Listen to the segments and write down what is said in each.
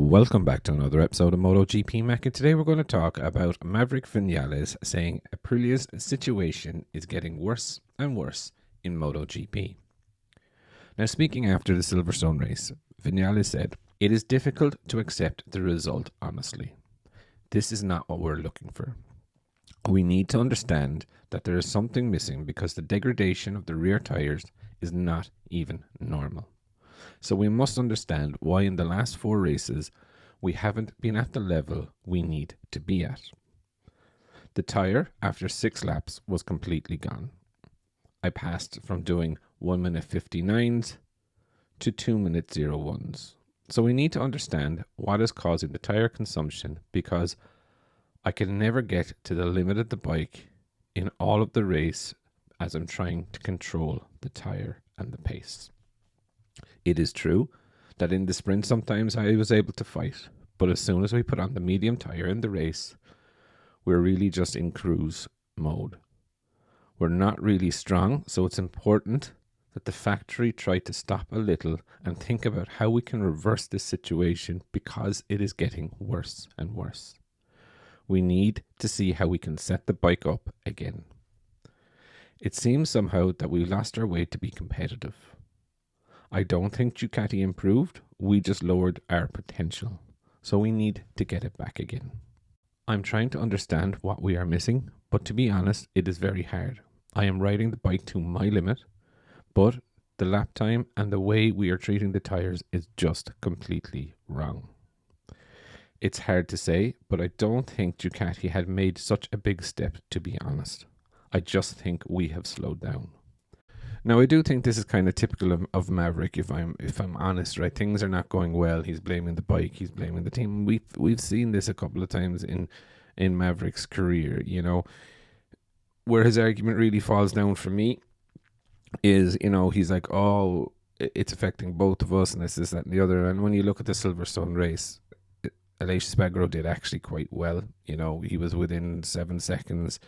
Welcome back to another episode of MotoGP Mac, and today we're going to talk about Maverick Vinales saying Aprilia's situation is getting worse and worse in MotoGP. Now, speaking after the Silverstone race, Vinales said, "It is difficult to accept the result honestly. This is not what we're looking for. We need to understand that there is something missing because the degradation of the rear tyres is not even normal. So we must understand why in the last 4 races we haven't been at the level we need to be at. The tyre after 6 laps was completely gone. I passed from doing 1 minute 59s to 2 minute 01s. So we need to understand what is causing the tyre consumption, because I can never get to the limit of the bike in all of the race as I'm trying to control the tyre and the pace. It is true that in the sprint sometimes I was able to fight, but as soon as we put on the medium tyre in the race, we're really just in cruise mode. We're not really strong, so it's important that the factory try to stop a little and think about how we can reverse this situation, because it is getting worse and worse. We need to see how we can set the bike up again. It seems somehow that we lost our way to be competitive. I don't think Ducati improved, we just lowered our potential. So we need to get it back again. I'm trying to understand what we are missing, but to be honest, it is very hard. I am riding the bike to my limit, but the lap time and the way we are treating the tyres is just completely wrong. It's hard to say, but I don't think Ducati had made such a big step, to be honest. I just think we have slowed down. Now, I do think this is kind of typical of Maverick, if I'm honest, right? Things are not going well. He's blaming the bike. He's blaming the team. We've seen this a couple of times in Maverick's career, you know. Where his argument really falls down for me is, you know, he's like, oh, it's affecting both of us and this, that, and the other. And when you look at the Silverstone race, Aleix Espargaro did actually quite well. You know, he was within 7 seconds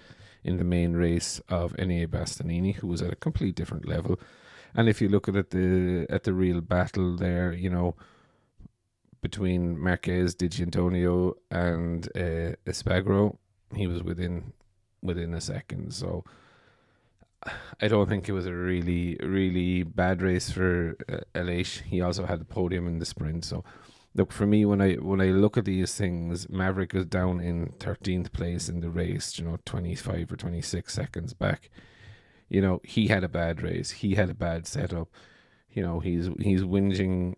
in the main race of Enea Bastianini, who was at a complete different level. And if you look at the real battle there, you know, between Marquez, Di Giannantonio and Espargaro, he was within a second. So I don't think it was a really, really bad race for Aleix. He also had the podium in the sprint. So look, for me, when I look at these things, Maverick was down in 13th place in the race, you know, 25 or 26 seconds back. You know, he had a bad race. He had a bad setup. You know, he's whinging,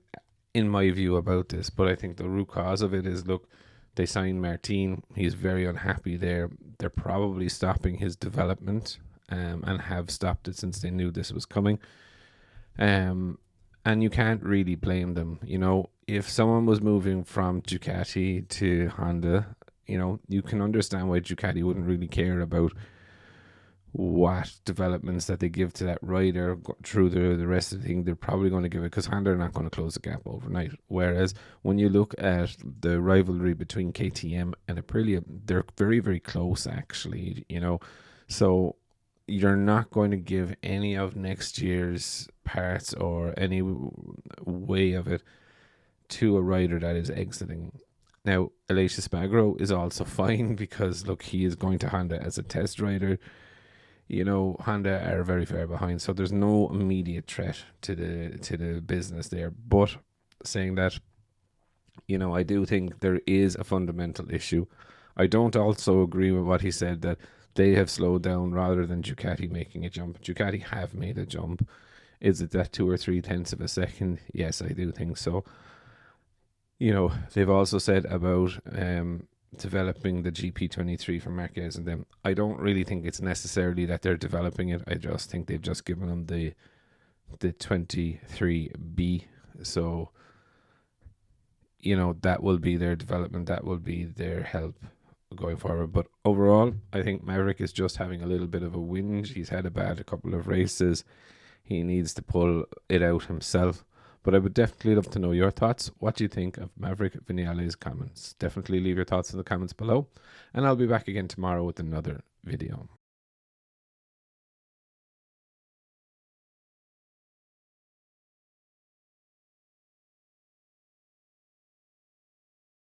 in my view, about this. But I think the root cause of it is, look, they signed Martin. He's very unhappy there. They're probably stopping his development and have stopped it since they knew this was coming. And you can't really blame them. You know, if someone was moving from Ducati to Honda, you know, you can understand why Ducati wouldn't really care about what developments that they give to that rider through the rest of the thing. They're probably going to give it, because Honda are not going to close the gap overnight. Whereas when you look at the rivalry between KTM and Aprilia, they're very, very close, actually, you know. So you're not going to give any of next year's parts or any way of it to a rider that is exiting. Now, Aleix Espargaro is also fine, because look, he is going to Honda as a test rider. You know, Honda are very far behind, so there's no immediate threat to the business there. But saying that, you know, I do think there is a fundamental issue. I don't also agree with what he said, that they have slowed down rather than Ducati making a jump. Ducati have made a jump. Is it that 2 or 3 tenths of a second? Yes, I do think so. You know, they've also said about developing the GP23 for Marquez and them. I don't really think it's necessarily that they're developing it. I just think they've just given them the 23B. So, you know, that will be their development. That will be their help going forward. But overall, I think Maverick is just having a little bit of a whinge. He's had a couple of races. He needs to pull it out himself. But I would definitely love to know your thoughts. What do you think of Maverick Vinales' comments? Definitely leave your thoughts in the comments below. And I'll be back again tomorrow with another video.